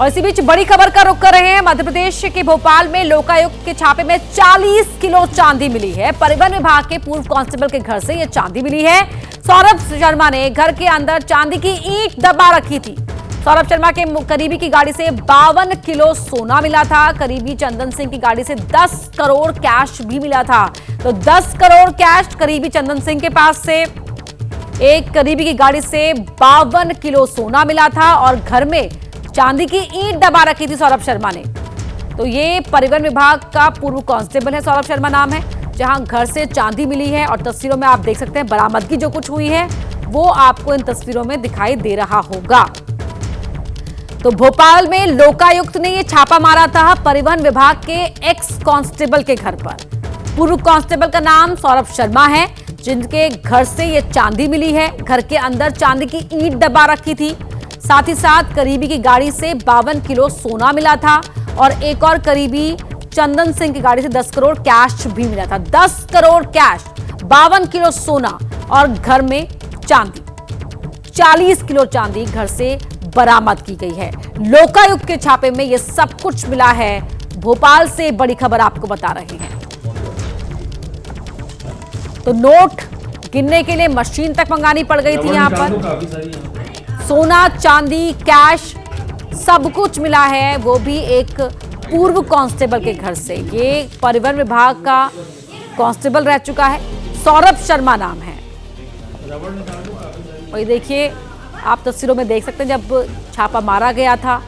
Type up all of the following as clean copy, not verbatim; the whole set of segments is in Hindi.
और इसी बीच बड़ी खबर का रुख कर रहे हैं। मध्य प्रदेश के भोपाल में लोकायुक्त के छापे में 40 किलो चांदी मिली है। परिवहन विभाग के पूर्व कांस्टेबल के घर से यह चांदी मिली है। सौरभ शर्मा ने घर के अंदर चांदी की ईंट दबा रखी थी। सौरभ शर्मा के करीबी की गाड़ी से 52 किलो सोना मिला था। करीबी चंदन सिंह की गाड़ी से 10 करोड़ कैश भी मिला था। तो 10 करोड़ कैश करीबी चंदन सिंह के पास से, एक करीबी की गाड़ी से 52 किलो सोना मिला था और घर में चांदी की ईंट दबा रखी थी सौरभ शर्मा ने। तो ये परिवहन विभाग का पूर्व कांस्टेबल है, सौरभ शर्मा नाम है, जहां घर से चांदी मिली है। और तस्वीरों में आप देख सकते हैं बरामदगी जो कुछ हुई है वो आपको इन तस्वीरों में दिखाई दे रहा होगा। तो भोपाल में लोकायुक्त ने यह छापा मारा था परिवहन विभाग के एक्स कांस्टेबल के घर पर। पूर्व कांस्टेबल का नाम सौरभ शर्मा है, जिनके घर से यह चांदी मिली है। घर के अंदर चांदी की ईंट दबा रखी थी। साथ ही साथ करीबी की गाड़ी से 52 किलो सोना मिला था और एक और करीबी चंदन सिंह की गाड़ी से 10 करोड़ कैश भी मिला था। 10 करोड़ कैश, 52 किलो सोना और घर में चांदी, 40 किलो चांदी घर से बरामद की गई है। लोकायुक्त के छापे में यह सब कुछ मिला है। भोपाल से बड़ी खबर आपको बता रहे हैं। तो नोट गिनने के लिए मशीन तक मंगानी पड़ गई थी। यहां पर सोना, चांदी, कैश सब कुछ मिला है, वो भी एक पूर्व कांस्टेबल के घर से। ये परिवहन विभाग का कांस्टेबल रह चुका है, सौरभ शर्मा नाम है। वही देखिए, आप तस्वीरों में देख सकते हैं जब छापा मारा गया था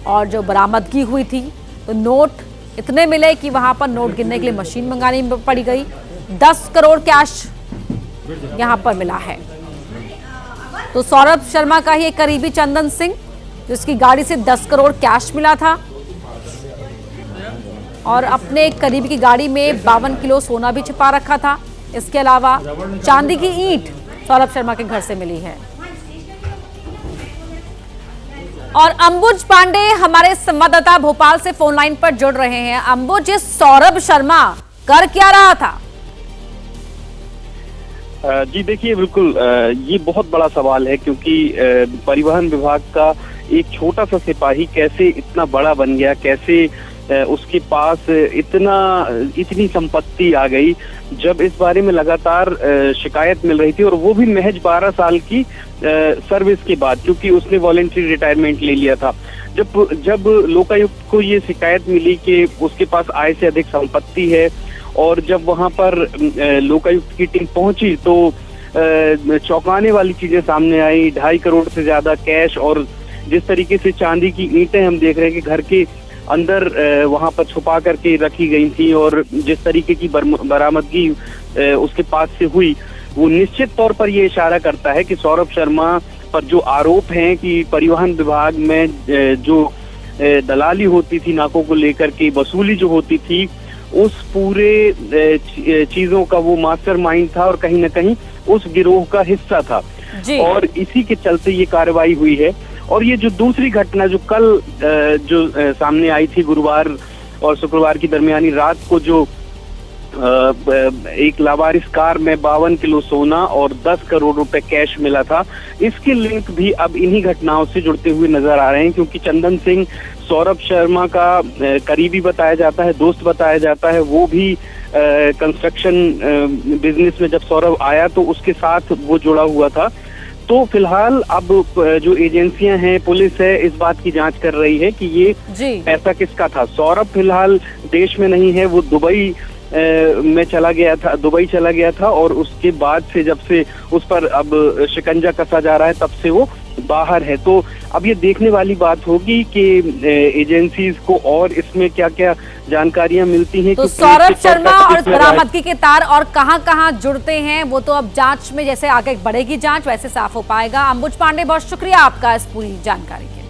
और जो बरामदगी हुई थी, तो नोट इतने मिले कि वहां पर नोट गिनने के लिए मशीन मंगानी पड़ी गई। 10 करोड़ कैश यहां पर मिला है। तो सौरभ शर्मा का ही एक करीबी चंदन सिंह, जिसकी गाड़ी से 10 करोड़ कैश मिला था और अपने एक करीबी की गाड़ी में 52 किलो सोना भी छिपा रखा था। इसके अलावा चांदी की ईंट सौरभ शर्मा के घर से मिली है। और अंबुज पांडे हमारे संवाददाता भोपाल से फोन लाइन पर जुड़ रहे हैं। अंबुज, सौरभ शर्मा कर क्या रहा था? जी देखिए, बिल्कुल ये बहुत बड़ा सवाल है, क्योंकि परिवहन विभाग का एक छोटा सा सिपाही कैसे इतना बड़ा बन गया, कैसे उसके पास इतनी संपत्ति आ गई, जब इस बारे में लगातार शिकायत मिल रही थी, और वो भी महज 12 साल की सर्विस के बाद, क्योंकि उसने वॉलंटरी रिटायरमेंट ले लिया था। जब लोकायुक्त को ये शिकायत मिली कि उसके पास आय से अधिक संपत्ति है, और जब वहां पर लोकायुक्त की टीम पहुंची तो चौंकाने वाली चीजें सामने आई। 2.5 करोड़ से ज्यादा कैश और जिस तरीके से चांदी की ईंटें हम देख रहे हैं कि घर के अंदर वहां पर छुपा करके रखी गई थी, और जिस तरीके की बरामदगी उसके पास से हुई, वो निश्चित तौर पर ये इशारा करता है कि सौरभ शर्मा पर जो आरोप हैं कि परिवहन विभाग में जो दलाली होती थी, नाकों को लेकर के वसूली जो होती थी, उस पूरे चीजों का वो मास्टरमाइंड था और कहीं ना कहीं उस गिरोह का हिस्सा था। और इसी के चलते ये कार्रवाई हुई है। और ये जो दूसरी घटना जो कल सामने आई थी, गुरुवार और शुक्रवार की दरमियानी रात को, जो एक लावारिस कार में 52 किलो सोना और 10 करोड़ रुपए कैश मिला था, इसके लिंक भी अब इन्हीं घटनाओं से जुड़ते हुए नजर आ रहे हैं। क्योंकि चंदन सिंह सौरभ शर्मा का करीबी बताया जाता है, दोस्त बताया जाता है। वो भी कंस्ट्रक्शन बिजनेस में जब सौरभ आया तो उसके साथ वो जुड़ा हुआ था। तो फिलहाल अब जो एजेंसियां हैं, पुलिस है, इस बात की जांच कर रही है कि ये पैसा किसका था। सौरभ फिलहाल देश में नहीं है, वो दुबई में चला गया था और उसके बाद से जब से उस पर अब शिकंजा कसा जा रहा है, तब से वो बाहर है। तो अब ये देखने वाली बात होगी कि एजेंसीज को और इसमें क्या क्या जानकारियां मिलती हैं। तो सौरभ शर्मा और बरामदगी के तार और कहां-कहां जुड़ते हैं, वो तो अब जांच में जैसे आगे बढ़ेगी जांच, वैसे साफ हो पाएगा। अंबुज पांडे, बहुत शुक्रिया आपका इस पूरी जानकारी के लिए।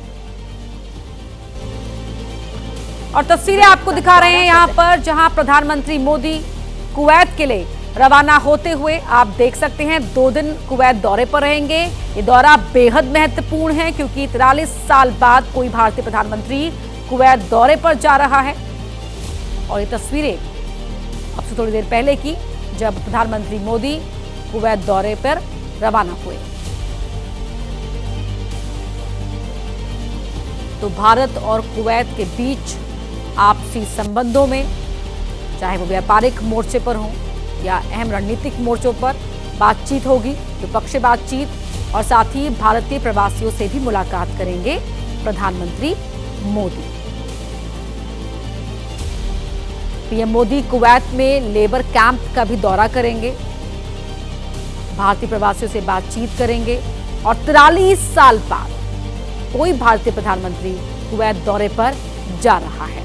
और तस्वीरें आपको दिखा रहे हैं यहाँ पर, जहां प्रधानमंत्री मोदी कुवैत के लिए रवाना होते हुए आप देख सकते हैं। 2 दिन कुवैत दौरे पर रहेंगे। ये दौरा बेहद महत्वपूर्ण है, क्योंकि 43 साल बाद कोई भारतीय प्रधानमंत्री कुवैत दौरे पर जा रहा है। और ये तस्वीरें अब से थोड़ी देर पहले की, जब प्रधानमंत्री मोदी कुवैत दौरे पर रवाना हुए। तो भारत और कुवैत के बीच आपसी संबंधों में, चाहे वो व्यापारिक मोर्चे पर हो या अहम रणनीतिक मोर्चों पर, बातचीत होगी, द्विपक्षीय बातचीत, और साथ ही भारतीय प्रवासियों से भी मुलाकात करेंगे प्रधानमंत्री मोदी। पीएम मोदी कुवैत में लेबर कैंप का भी दौरा करेंगे, भारतीय प्रवासियों से बातचीत करेंगे और 43 साल बाद कोई भारतीय प्रधानमंत्री कुवैत दौरे पर जा रहा है।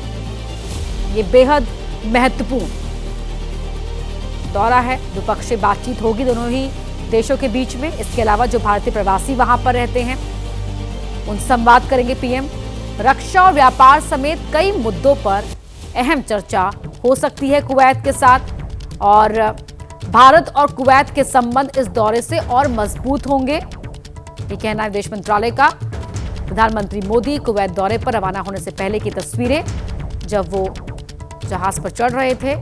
ये बेहद महत्वपूर्ण दौरा है। द्विपक्षीय बातचीत होगी दोनों ही देशों के बीच में। इसके अलावा जो भारतीय प्रवासी वहां पर रहते हैं उन संवाद करेंगे पीएम। रक्षा और व्यापार समेत कई मुद्दों पर अहम चर्चा हो सकती है कुवैत के साथ, और भारत और कुवैत के संबंध इस दौरे से और मजबूत होंगे, ये कहना है विदेश मंत्रालय का। प्रधानमंत्री मोदी कुवैत दौरे पर रवाना होने से पहले की तस्वीरें, जब वो जहाज पर चढ़ रहे थे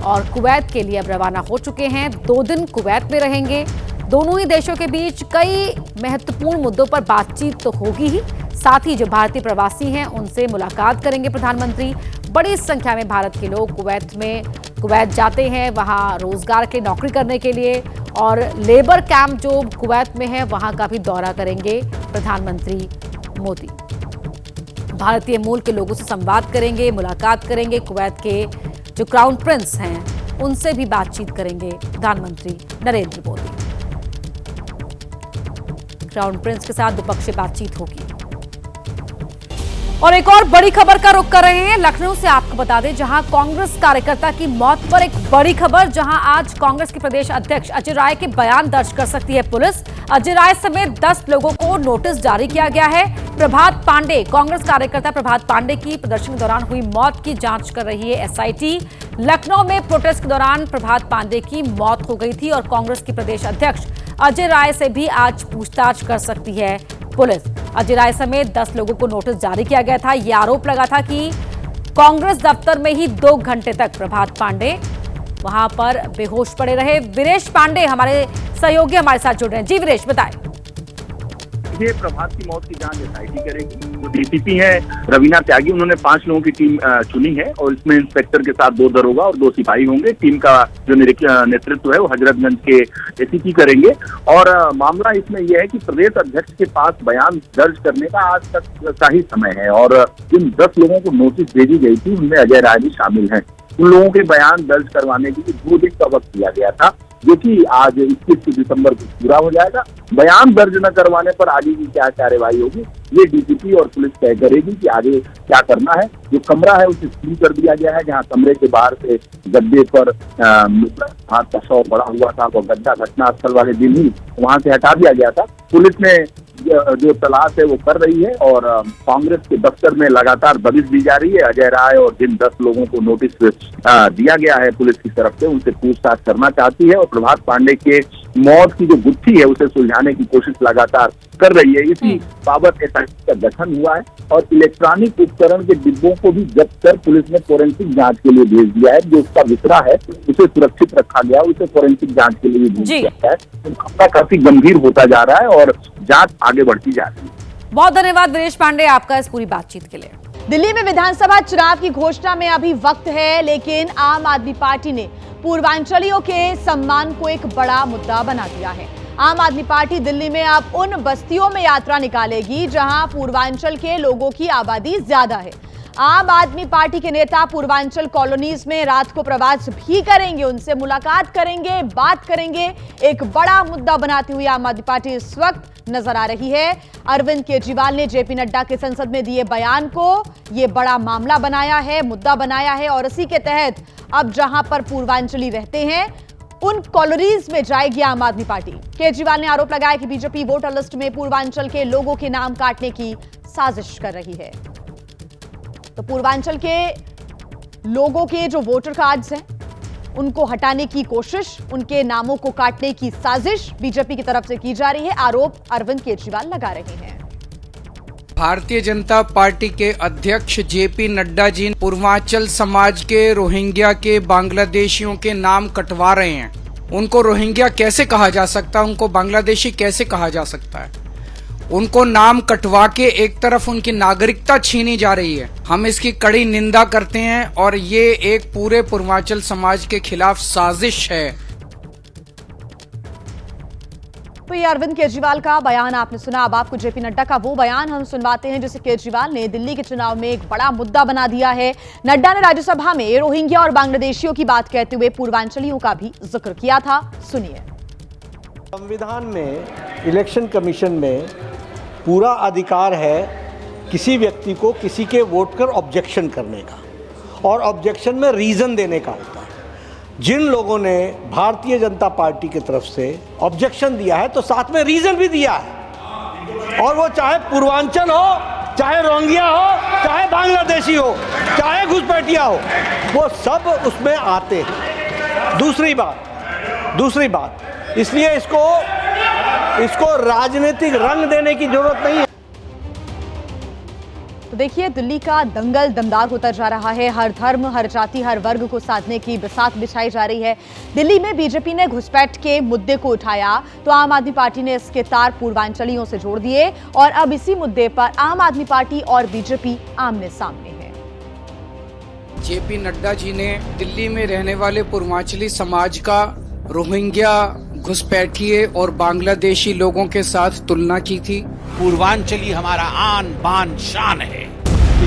और कुवैत के लिए अब रवाना हो चुके हैं। 2 दिन कुवैत में रहेंगे। दोनों ही देशों के बीच कई महत्वपूर्ण मुद्दों पर बातचीत तो होगी ही, साथ ही जो भारतीय प्रवासी हैं उनसे मुलाकात करेंगे प्रधानमंत्री। बड़ी संख्या में भारत के लोग कुवैत जाते हैं, वहां रोजगार के नौकरी करने के लिए, और लेबर कैंप जो कुवैत में है वहां का भी दौरा करेंगे प्रधानमंत्री मोदी। भारतीय मूल के लोगों से संवाद करेंगे, मुलाकात करेंगे। कुवैत के जो क्राउन प्रिंस हैं उनसे भी बातचीत करेंगे प्रधानमंत्री नरेंद्र मोदी। क्राउन प्रिंस के साथ द्विपक्षीय बातचीत होगी। और एक और बड़ी खबर का रुख कर रहे हैं लखनऊ से। आपको बता दें, जहां कांग्रेस कार्यकर्ता की मौत पर एक बड़ी खबर, जहां आज कांग्रेस के प्रदेश अध्यक्ष अजय राय के बयान दर्ज कर सकती है पुलिस। अजय राय समेत 10 लोगों को नोटिस जारी किया गया है। प्रभात पांडे, कांग्रेस कार्यकर्ता प्रभात पांडे की प्रदर्शन के दौरान हुई मौत की जांच कर रही है एसआईटी। लखनऊ में प्रोटेस्ट के दौरान प्रभात पांडे की मौत हो गई थी और कांग्रेस के प्रदेश अध्यक्ष अजय राय से भी आज पूछताछ कर सकती है पुलिस। अजय राय समेत 10 लोगों को नोटिस जारी किया गया था। यह आरोप लगा था कि कांग्रेस दफ्तर में ही 2 घंटे तक प्रभात पांडे वहां पर बेहोश पड़े रहे। वीरेश पांडे हमारे सहयोगी हमारे साथ जुड़ रहे हैं। जी वीरेश, बताएं। ये प्रभात की मौत की जांच एसआईटी करेगी। जो डीसीपी है रवीना त्यागी, उन्होंने 5 लोगों की टीम चुनी है और इसमें इंस्पेक्टर के साथ 2 दरोगा और 2 सिपाही होंगे। टीम का जो नेतृत्व है वो हजरतगंज के एसीपी करेंगे। और मामला इसमें यह है कि प्रदेश अध्यक्ष के पास बयान दर्ज करने का आज तक का ही समय है और जिन 10 लोगों को नोटिस भेजी गई थी उनमें अजय राय भी शामिल है। उन लोगों के बयान दर्ज करवाने के लिए 2 दिन का वक्त दिया गया था, जो कि आज 21 दिसंबर को पूरा हो जाएगा। बयान दर्ज न करवाने पर आगे की क्या कार्यवाही होगी ये डीसीपी और पुलिस तय करेगी कि आगे क्या करना है। जो कमरा है उसे सील कर दिया गया है, जहां कमरे के बाहर से गद्दे पर हाथ का शव पड़ा हुआ था, वो गद्दा घटनास्थल वाले दिन ही वहां से हटा दिया गया था। पुलिस ने जो तलाश है वो कर रही है और कांग्रेस के दफ्तर में लगातार दबिश दी जा रही है। अजय राय और जिन 10 लोगों को नोटिस दिया गया है पुलिस की तरफ से, उनसे पूछताछ करना चाहती है और प्रभात पांडे के मौत की जो गुत्थी है उसे सुलझाने की कोशिश लगातार कर रही है। इसी बाबत एसआईटी का गठन हुआ है और इलेक्ट्रॉनिक उपकरण के डिब्बों को भी जब्त कर पुलिस ने फोरेंसिक जांच के लिए भेज दिया है। जो उसका विसरा है उसे सुरक्षित रखा गया, उसे फोरेंसिक जांच के लिए भेज दिया है। मामला काफी गंभीर होता जा रहा है और जांच आगे बढ़ती जा रही है। बहुत धन्यवाद वीरेश पांडे आपका इस पूरी बातचीत के लिए। दिल्ली में विधानसभा चुनाव की घोषणा में अभी वक्त है, लेकिन आम आदमी पार्टी ने पूर्वांचलियों के सम्मान को एक बड़ा मुद्दा बना दिया है। आम आदमी पार्टी दिल्ली में अब उन बस्तियों में यात्रा निकालेगी जहां पूर्वांचल के लोगों की आबादी ज्यादा है। आम आदमी पार्टी के नेता पूर्वांचल कॉलोनीज में रात को प्रवास भी करेंगे, उनसे मुलाकात करेंगे, बात करेंगे। एक बड़ा मुद्दा बनाती हुई आम आदमी पार्टी इस वक्त नजर आ रही है। अरविंद केजरीवाल ने जेपी नड्डा के संसद में दिए बयान को यह बड़ा मामला बनाया है, मुद्दा बनाया है और इसी के तहत अब जहां पर पूर्वांचली रहते हैं उन कॉलोनीज में जाएगी आम आदमी पार्टी। केजरीवाल ने आरोप लगाया कि बीजेपी वोटर लिस्ट में पूर्वांचल के लोगों के नाम काटने की साजिश कर रही है। तो पूर्वांचल के लोगों के जो वोटर कार्ड्स हैं उनको हटाने की कोशिश, उनके नामों को काटने की साजिश बीजेपी की तरफ से की जा रही है। आरोप अरविंद केजरीवाल लगा रहे हैं। भारतीय जनता पार्टी के अध्यक्ष जेपी नड्डा जी पूर्वांचल समाज के रोहिंग्या के बांग्लादेशियों के नाम कटवा रहे हैं। उनको रोहिंग्या कैसे कहा जा सकता है, उनको बांग्लादेशी कैसे कहा जा सकता है? उनको नाम कटवा के एक तरफ उनकी नागरिकता छीनी जा रही है। हम इसकी कड़ी निंदा करते हैं और ये एक पूरे पूर्वांचल समाज के खिलाफ साजिश है। तो ये अरविंद केजरीवाल का बयान आपने सुना। अब आपको जेपी नड्डा का वो बयान हम सुनवाते हैं जिसे केजरीवाल ने दिल्ली के चुनाव में एक बड़ा मुद्दा बना दिया है। नड्डा ने राज्यसभा में रोहिंग्या और बांग्लादेशियों की बात कहते हुए पूर्वांचलियों का भी जिक्र किया था। सुनिए। संविधान में इलेक्शन कमीशन में पूरा अधिकार है किसी व्यक्ति को किसी के वोट पर ऑब्जेक्शन करने का, और ऑब्जेक्शन में रीजन देने का होता है। जिन लोगों ने भारतीय जनता पार्टी की तरफ से ऑब्जेक्शन दिया है तो साथ में रीजन भी दिया है, और वो चाहे पूर्वांचल हो, चाहे रोहिंग्या हो, चाहे बांग्लादेशी हो, चाहे घुसपैठिया हो, वो सब उसमें आते हैं। दूसरी बात इसलिए इसको राजनीतिक रंग देने की जरूरत नहीं है। तो देखिए, दिल्ली का दंगल दमदार होता जा रहा है। हर धर्म, हर जाति, हर वर्ग को साधने की बिसात बिछाई जा रही है। दिल्ली में बीजेपी ने घुसपैठ के मुद्दे को उठाया तो आम आदमी पार्टी ने इसके तार पूर्वांचलियों से जोड़ दिए, और अब इसी मुद्दे पर आम आदमी पार्टी और बीजेपी आमने सामने है। जेपी नड्डा जी ने दिल्ली में रहने वाले पूर्वांचली समाज का रोहिंग्या, घुसपैठिए और बांग्लादेशी लोगों के साथ तुलना की थी। पूर्वांचली हमारा आन बान शान है।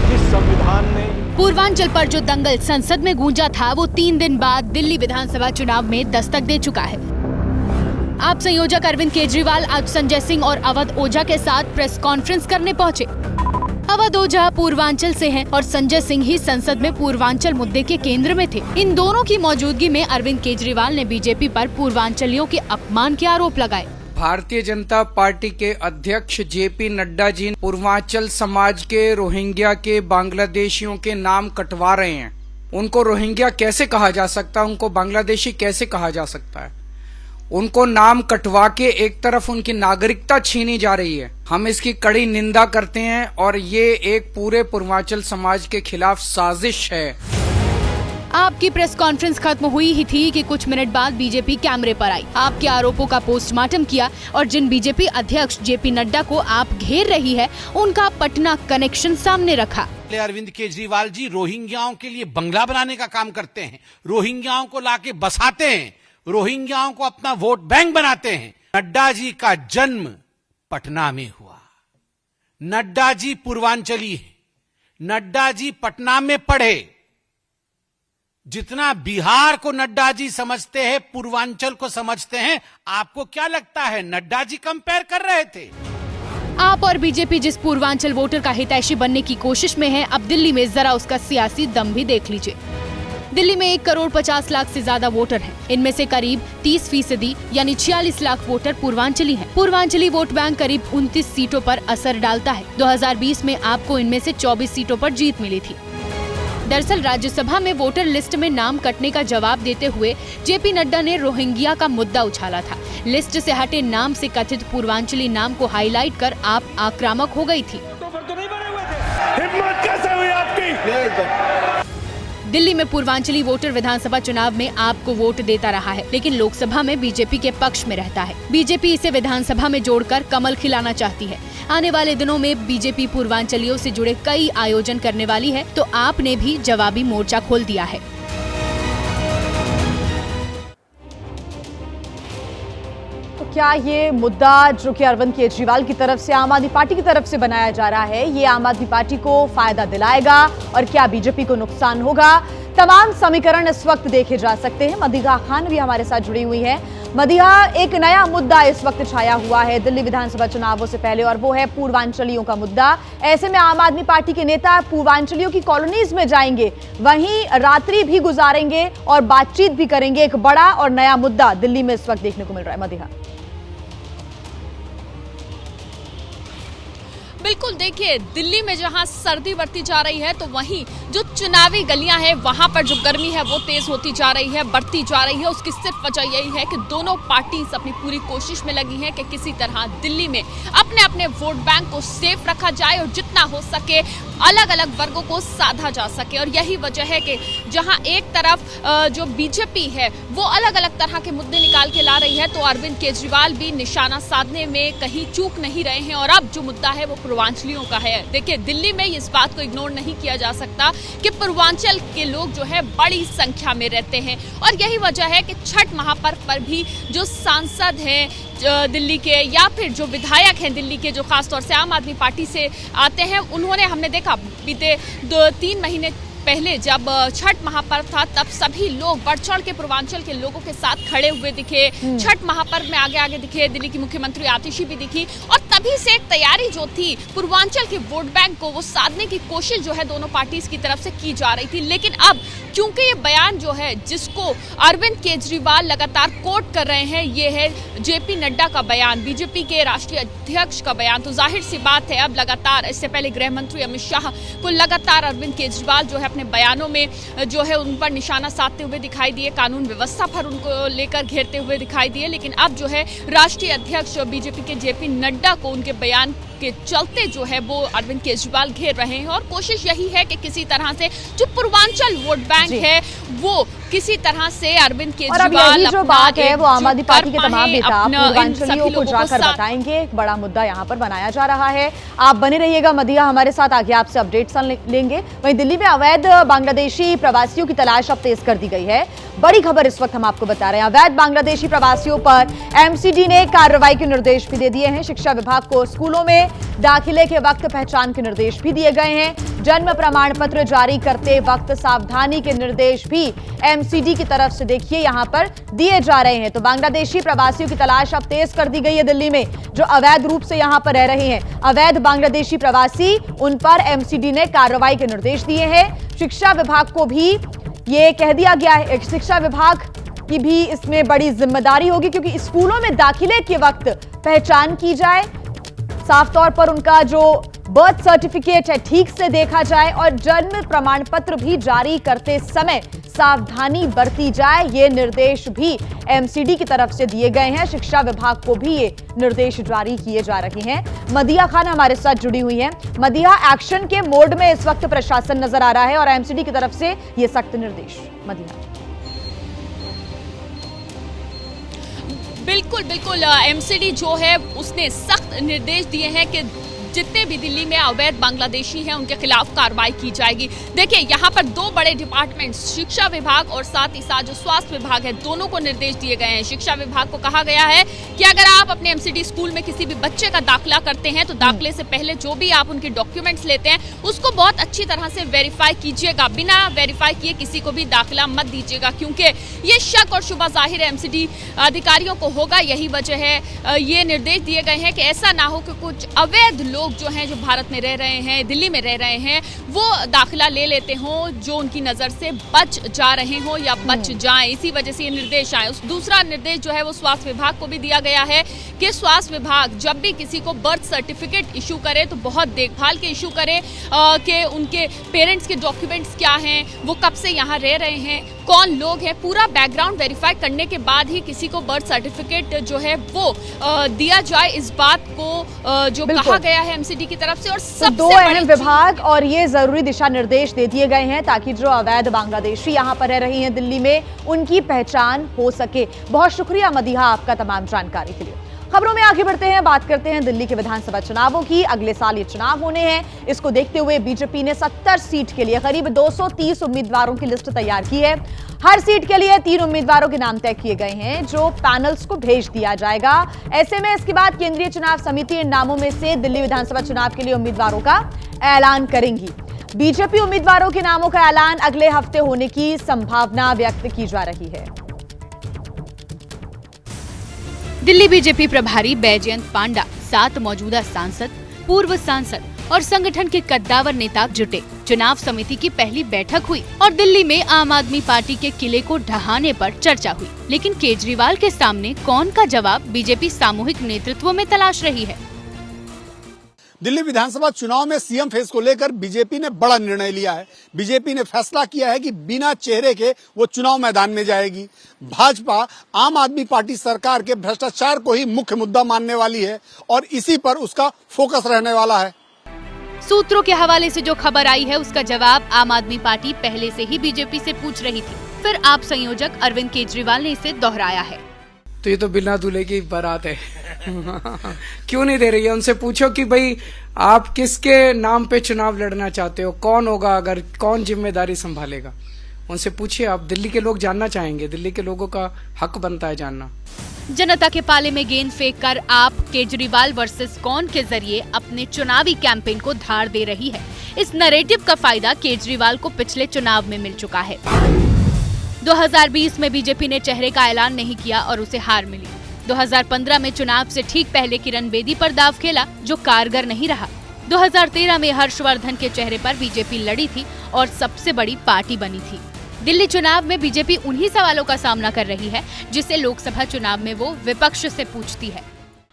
जिस संविधान ने पूर्वांचल पर जो दंगल संसद में गूंजा था वो 3 दिन बाद दिल्ली विधानसभा चुनाव में दस्तक दे चुका है। आप संयोजक अरविंद केजरीवाल आज संजय सिंह और अवध ओझा के साथ प्रेस कॉन्फ्रेंस करने पहुंचे। अवध ओझा पूर्वांचल से हैं और संजय सिंह ही संसद में पूर्वांचल मुद्दे के केंद्र में थे। इन दोनों की मौजूदगी में अरविंद केजरीवाल ने बीजेपी पर पूर्वांचलियों के अपमान के आरोप लगाए। भारतीय जनता पार्टी के अध्यक्ष जेपी नड्डा जी पूर्वांचल समाज के रोहिंग्या के बांग्लादेशियों के नाम कटवा रहे हैं। उनको रोहिंग्या कैसे कहा जा सकता है, उनको बांग्लादेशी कैसे कहा जा सकता है? उनको नाम कटवा के एक तरफ उनकी नागरिकता छीनी जा रही है। हम इसकी कड़ी निंदा करते हैं और ये एक पूरे पूर्वांचल समाज के खिलाफ साजिश है। आपकी प्रेस कॉन्फ्रेंस खत्म हुई ही थी कि कुछ मिनट बाद बीजेपी कैमरे पर आई, आपके आरोपों का पोस्टमार्टम किया और जिन बीजेपी अध्यक्ष जेपी नड्डा को आप घेर रही है उनका पटना कनेक्शन सामने रखा। अरविंद केजरीवाल जी रोहिंग्याओं के लिए बंगला बनाने का काम करते हैं, रोहिंग्याओं को लाके बसाते हैं, रोहिंग्याओं को अपना वोट बैंक बनाते हैं। नड्डा जी का जन्म पटना में हुआ। नड्डा जी पूर्वांचली है। नड्डा जी पटना में पढ़े। जितना बिहार को नड्डा जी समझते हैं, पूर्वांचल को समझते हैं। आपको क्या लगता है नड्डा जी कंपेयर कर रहे थे? आप और बीजेपी जिस पूर्वांचल वोटर का हितैषी बनने की कोशिश में है, अब दिल्ली में जरा उसका सियासी दम भी देख लीजिए। दिल्ली में 1 करोड़ 50 लाख से ज्यादा वोटर हैं। इनमें से करीब 30% यानी 46 लाख वोटर पूर्वांचली हैं। पूर्वांचली वोट बैंक करीब 29 सीटों पर असर डालता है। 2020 में आपको इनमें से 24 सीटों पर जीत मिली थी। दरअसल राज्यसभा में वोटर लिस्ट में नाम कटने का जवाब देते हुए जेपी नड्डा ने रोहिंग्या का मुद्दा उछाला था। लिस्ट से हटे नाम से कथित पूर्वांचली नाम को हाईलाइट कर आप आक्रामक हो गई थी। हिम्मत कैसे हुई आपकी? दिल्ली में पूर्वांचली वोटर विधानसभा चुनाव में आपको वोट देता रहा है, लेकिन लोकसभा में बीजेपी के पक्ष में रहता है। बीजेपी इसे विधानसभा में जोड़कर कमल खिलाना चाहती है। आने वाले दिनों में बीजेपी पूर्वांचलियों से जुड़े कई आयोजन करने वाली है, तो आपने भी जवाबी मोर्चा खोल दिया है। तो क्या ये मुद्दा जो कि अरविंद केजरीवाल की तरफ से आम आदमी पार्टी की तरफ से बनाया जा रहा है, ये आम आदमी पार्टी को फायदा दिलाएगा और क्या बीजेपी को नुकसान होगा? तमाम समीकरण इस वक्त देखे जा सकते हैं। मदीहा खान भी हमारे साथ जुड़ी हुई है। मदीहा, एक नया मुद्दा इस वक्त छाया हुआ है दिल्ली विधानसभा चुनावों से पहले, और वो है पूर्वांचलियों का मुद्दा। ऐसे में आम आदमी पार्टी के नेता पूर्वांचलियों की कॉलोनीज में जाएंगे, वहीं रात्रि भी गुजारेंगे और बातचीत भी करेंगे। एक बड़ा और नया मुद्दा दिल्ली में इस वक्त देखने को मिल रहा है। मदीहा। बिल्कुल, देखिए दिल्ली में जहां सर्दी बढ़ती जा रही है तो वहीं जो चुनावी गलियां हैं वहां पर जो गर्मी है वो तेज होती जा रही है, बढ़ती जा रही है। उसकी सिर्फ वजह यही है कि दोनों पार्टीज अपनी पूरी कोशिश में लगी हैं कि किसी तरह दिल्ली में अपने अपने वोट बैंक को सेफ रखा जाए और जितना हो सके अलग अलग वर्गों को साधा जा सके। और यही वजह है कि जहां एक तरफ जो बीजेपी है वो अलग अलग तरह के मुद्दे निकाल के ला रही है, तो अरविंद केजरीवाल भी निशाना साधने में कहीं चूक नहीं रहे हैं। और अब जो मुद्दा है वो पूर्वांचलियों का है। देखिए, दिल्ली में इस बात को इग्नोर नहीं किया जा सकता कि पूर्वांचल के लोग जो है बड़ी संख्या में रहते हैं। और यही वजह है कि छठ महापर्व पर भी जो सांसद हैं दिल्ली के या फिर जो विधायक हैं दिल्ली के, जो खासतौर से आम आदमी पार्टी से आते हैं, उन्होंने, हमने देखा बीते 2-3 महीने पहले जब छठ महापर्व था तब सभी लोग बढ़ चढ़ के पूर्वांचल के लोगों के साथ खड़े हुए दिखे। छठ महापर्व में आगे आगे दिखे, दिल्ली की मुख्यमंत्री आतिशी भी दिखी। और तभी से एक तैयारी जो थी पूर्वांचल के वोट बैंक को वो साधने की कोशिश जो है दोनों पार्टीज की तरफ से की जा रही थी। लेकिन अब क्योंकि ये बयान जो है जिसको अरविंद केजरीवाल लगातार कोट कर रहे हैं, ये है जेपी नड्डा का बयान, बीजेपी के राष्ट्रीय अध्यक्ष का बयान, तो जाहिर सी बात है अब लगातार, इससे पहले गृह मंत्री अमित शाह को लगातार अरविंद केजरीवाल जो है अपने बयानों में जो है उन पर निशाना साधते हुए दिखाई दिए, कानून व्यवस्था पर उनको लेकर घेरते हुए दिखाई दिए। लेकिन अब जो है राष्ट्रीय अध्यक्ष बीजेपी के जेपी नड्डा को उनके बयान के चलते जो है वो अरविंद केजरीवाल घेर रहे हैं। और कोशिश यही है कि किसी तरह से जो पूर्वांचल वोट बैंक है वो किसी तरह से अरविंद केजरीवाल जो बात है वो आम आदमी पार्टी के तमाम नेता पूर्वांचलियों को जाकर बताएंगे। एक बड़ा मुद्दा यहाँ पर बनाया जा रहा है। आप बने रहिएगा, मदिया हमारे साथ आगे आपसे अपडेट्स लेंगे। वहीं दिल्ली में अवैध बांग्लादेशी प्रवासियों की तलाश अब तेज कर दी गई है। बड़ी खबर इस वक्त हम आपको बता रहे हैं। अवैध बांग्लादेशी प्रवासियों पर एमसीडी ने कार्रवाई के निर्देश भी दे दिए हैं। शिक्षा विभाग को स्कूलों में दाखिले के वक्त पहचान के निर्देश भी दिए गए हैं। जन्म प्रमाण पत्र जारी करते वक्त सावधानी के निर्देश भी एमसीडी की तरफ से देखिए यहां पर दिए जा रहे हैं। तो बांग्लादेशी प्रवासियों की तलाश अब तेज कर दी गई है दिल्ली में, जो अवैध रूप से यहां पर रह रहे हैं। अवैध बांग्लादेशी प्रवासी, उन पर एमसीडी ने कार्रवाई के निर्देश दिए हैं। शिक्षा विभाग को भी ये कह दिया गया है, शिक्षा विभाग की भी इसमें बड़ी जिम्मेदारी होगी, क्योंकि स्कूलों में दाखिले के वक्त पहचान की जाए, साफ तौर पर उनका जो बर्थ सर्टिफिकेट है ठीक से देखा जाए और जन्म प्रमाण पत्र भी जारी करते समय सावधानी बरती जाए। ये निर्देश भी एमसीडी की तरफ से दिए गए हैं। शिक्षा विभाग को भी ये निर्देश जारी किए जा रहे हैं। मदिया खान हमारे साथ जुड़ी हुई हैं। मदिया, एक्शन के मोड में इस वक्त प्रशासन नजर आ रहा है और एमसीडी की तरफ से ये सख्त निर्देश। मदिया, बिल्कुल बिल्कुल, एमसीडी जो है उसने सख्त निर्देश दिए हैं कि जितने भी दिल्ली में अवैध बांग्लादेशी हैं उनके खिलाफ कार्रवाई की जाएगी। देखिए, यहाँ पर दो बड़े डिपार्टमेंट, शिक्षा विभाग और साथ ही साथ जो स्वास्थ्य विभाग है, दोनों को निर्देश दिए गए हैं। शिक्षा विभाग को कहा गया है कि अगर आप अपने एमसीडी स्कूल में किसी भी बच्चे का दाखिला करते हैं तो दाखिले से पहले जो भी आप उनके डॉक्यूमेंट्स लेते हैं उसको बहुत अच्छी तरह से वेरीफाई कीजिएगा। बिना वेरीफाई किए किसी को भी दाखिला मत दीजिएगा, क्योंकि ये शक और शुबा जाहिर एमसीडी अधिकारियों को होगा। यही वजह है ये निर्देश दिए गए हैं कि ऐसा ना हो कि कुछ अवैध लोग जो हैं, जो भारत में रह रहे हैं, दिल्ली में रह रहे हैं, वो दाखिला ले लेते हों जो उनकी नजर से बच जा रहे हों या बच जाएं। इसी वजह से ये निर्देश आए। दूसरा निर्देश जो है वो स्वास्थ्य विभाग को भी दिया गया है कि स्वास्थ्य विभाग जब भी किसी को बर्थ सर्टिफिकेट इशू करे तो बहुत देखभाल के इशू करे कि उनके पेरेंट्स के डॉक्यूमेंट्स क्या हैं, वो कब से यहाँ रह रहे हैं, कौन लोग हैं, पूरा बैकग्राउंड वेरीफाई करने के बाद ही किसी को बर्थ सर्टिफिकेट जो है वो दिया जाए। इस बात को जो कहा गया है एमसीडी की तरफ से। और सबसे दो अहम विभाग और ये जरूरी दिशा निर्देश दे दिए गए हैं ताकि जो अवैध बांग्लादेशी यहाँ पर रह रही हैं दिल्ली में, उनकी पहचान हो सके। बहुत शुक्रिया मदिहा आपका तमाम जानकारी के लिए। खबरों में आगे बढ़ते हैं, बात करते हैं दिल्ली के विधानसभा चुनावों की। अगले साल ये चुनाव होने हैं। इसको देखते हुए बीजेपी ने 70 सीट के लिए करीब 230 उम्मीदवारों की लिस्ट तैयार की है। हर सीट के लिए 3 उम्मीदवारों के नाम तय किए गए हैं जो पैनल्स को भेज दिया जाएगा। ऐसे में इसके बाद केंद्रीय चुनाव समिति इन नामों में से दिल्ली विधानसभा चुनाव के लिए उम्मीदवारों का ऐलान करेंगी। बीजेपी उम्मीदवारों के नामों का ऐलान अगले हफ्ते होने की संभावना व्यक्त की जा रही है। दिल्ली बीजेपी प्रभारी बैजयंत पांडा, 7 मौजूदा सांसद, पूर्व सांसद और संगठन के कद्दावर नेता जुटे। चुनाव समिति की पहली बैठक हुई और दिल्ली में आम आदमी पार्टी के किले को ढहाने पर चर्चा हुई। लेकिन केजरीवाल के सामने कौन का जवाब बीजेपी सामूहिक नेतृत्व में तलाश रही है। दिल्ली विधानसभा चुनाव में सीएम फेस को लेकर बीजेपी ने बड़ा निर्णय लिया है। बीजेपी ने फैसला किया है कि बिना चेहरे के वो चुनाव मैदान में जाएगी। भाजपा आम आदमी पार्टी सरकार के भ्रष्टाचार को ही मुख्य मुद्दा मानने वाली है और इसी पर उसका फोकस रहने वाला है। सूत्रों के हवाले से जो खबर आई है उसका जवाब आम आदमी पार्टी पहले से ही बीजेपी से पूछ रही थी। फिर आप संयोजक अरविंद केजरीवाल ने इसे दोहराया है। तो ये तो बिना दूल्हे की बारात है। क्यों नहीं दे रही है? उनसे पूछो कि भाई आप किसके नाम पे चुनाव लड़ना चाहते हो, कौन होगा, अगर कौन जिम्मेदारी संभालेगा, उनसे पूछिए। आप दिल्ली के लोग जानना चाहेंगे, दिल्ली के लोगों का हक बनता है जानना। जनता के पाले में गेंद फेंक कर आप केजरीवाल वर्सेस कौन के जरिए अपने चुनावी कैंपेन को धार दे रही है। इस नैरेटिव का फायदा केजरीवाल को पिछले चुनाव में मिल चुका है। 2020 में बीजेपी ने चेहरे का ऐलान नहीं किया और उसे हार मिली। 2015 में चुनाव से ठीक पहले किरण बेदी पर दाव खेला, जो कारगर नहीं रहा। 2013 में हर्षवर्धन के चेहरे पर बीजेपी लड़ी थी और सबसे बड़ी पार्टी बनी थी। दिल्ली चुनाव में बीजेपी उन्हीं सवालों का सामना कर रही है जिसे लोकसभा चुनाव में वो विपक्ष से पूछती है।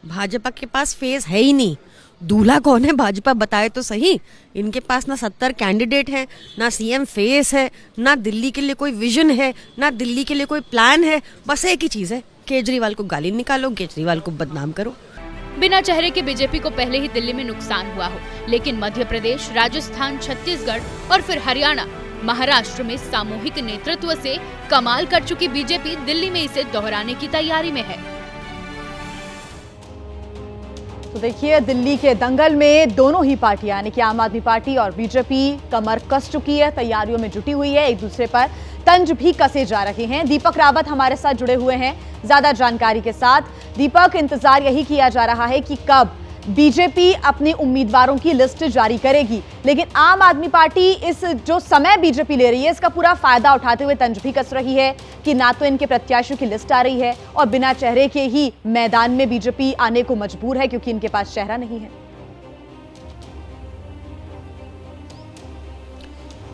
भाजपा के पास फेस है ही नहीं। दूल्हा कौन है भाजपा बताए तो सही। इनके पास ना 70 कैंडिडेट हैं, ना सीएम फेस है, ना दिल्ली के लिए कोई विजन है, ना दिल्ली के लिए कोई प्लान है। बस एक ही चीज है, केजरीवाल को गाली निकालो, केजरीवाल को बदनाम करो। बिना चेहरे के बीजेपी को पहले ही दिल्ली में नुकसान हुआ हो, लेकिन मध्य प्रदेश, राजस्थान, छत्तीसगढ़ और फिर हरियाणा, महाराष्ट्र में सामूहिक नेतृत्व से कमाल कर चुकी बीजेपी दिल्ली में इसे दोहराने की तैयारी में है। तो देखिए, दिल्ली के दंगल में दोनों ही पार्टियां यानी कि आम आदमी पार्टी और बीजेपी कमर कस चुकी है, तैयारियों में जुटी हुई है, एक दूसरे पर तंज भी कसे जा रहे हैं। दीपक रावत हमारे साथ जुड़े हुए हैं ज्यादा जानकारी के साथ। दीपक, इंतजार यही किया जा रहा है कि कब बीजेपी अपने उम्मीदवारों की लिस्ट जारी करेगी, लेकिन आम आदमी पार्टी इस जो समय बीजेपी ले रही है इसका पूरा फायदा उठाते हुए तंज भी कस रही है कि ना तो इनके प्रत्याशियों की लिस्ट आ रही है और बिना चेहरे के ही मैदान में बीजेपी आने को मजबूर है क्योंकि इनके पास चेहरा नहीं है।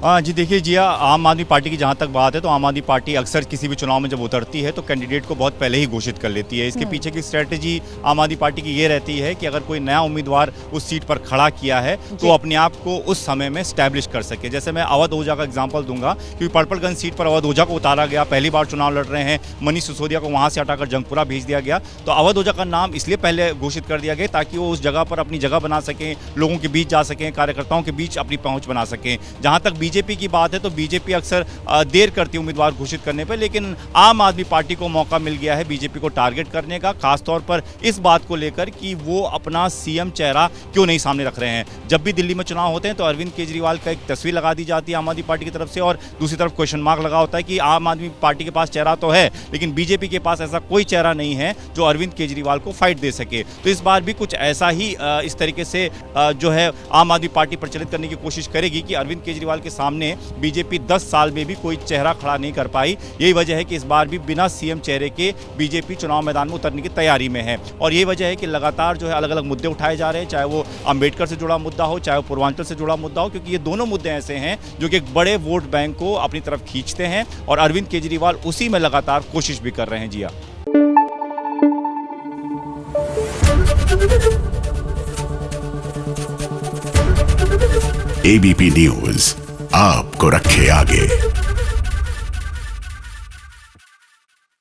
जी देखिए जिया, आम आदमी पार्टी की जहां तक बात है तो आम आदमी पार्टी अक्सर किसी भी चुनाव में जब उतरती है तो कैंडिडेट को बहुत पहले ही घोषित कर लेती है। इसके पीछे की स्ट्रेटजी आम आदमी पार्टी की ये रहती है कि अगर कोई नया उम्मीदवार उस सीट पर खड़ा किया है तो अपने आप को उस समय में स्टैब्लिश कर सके। जैसे मैं अवध ओझा का एग्जाम्पल दूंगा, क्योंकि पर्पलगंज सीट पर अवध ओझा को उतारा गया, पहली बार चुनाव लड़ रहे हैं, मनीष सिसोदिया को वहां से हटाकर जंगपुरा भेज दिया गया। तो अवध ओझा का नाम इसलिए पहले घोषित कर दिया गया ताकि वो उस जगह पर अपनी जगह बना सकें, लोगों के बीच जा सकें, कार्यकर्ताओं के बीच अपनी पहुंच बना सकें। जहां तक बीजेपी की बात है तो बीजेपी अक्सर देर करती है उम्मीदवार घोषित करने पर, लेकिन आम आदमी पार्टी को मौका मिल गया है बीजेपी को टारगेट करने का, खासतौर पर इस बात को लेकर कि वो अपना सीएम चेहरा क्यों नहीं सामने रख रहे हैं। जब भी दिल्ली में चुनाव होते हैं तो अरविंद केजरीवाल का एक तस्वीर लगा दी जाती है आम आदमी पार्टी की तरफ से और दूसरी तरफ क्वेश्चन मार्क लगा होता है कि आम आदमी पार्टी के पास चेहरा तो है लेकिन बीजेपी के पास ऐसा कोई चेहरा नहीं है जो अरविंद केजरीवाल को फाइट दे सके। तो इस बार भी कुछ ऐसा ही इस तरीके से जो है आम आदमी पार्टी प्रचलित करने की कोशिश करेगी कि अरविंद केजरीवाल के सामने बीजेपी 10 साल में भी कोई चेहरा खड़ा नहीं कर पाई। यही वजह है कि इस बार भी बिना सीएम चेहरे के बीजेपी चुनाव मैदान में उतरने की तैयारी में है। और यही वजह है कि लगातार जो है अलग अलग मुद्दे उठाए जा रहे हैं, चाहे वो अंबेडकर से जुड़ा मुद्दा हो, चाहे वो पूर्वांचल से जुड़ा मुद्दा हो, क्योंकि ये दोनों मुद्दे ऐसे हैं जो कि एक बड़े वोट बैंक को अपनी तरफ खींचते हैं और अरविंद केजरीवाल उसी में लगातार कोशिश भी कर रहे हैं। जिया एबीपी न्यूज आपको रखे आगे।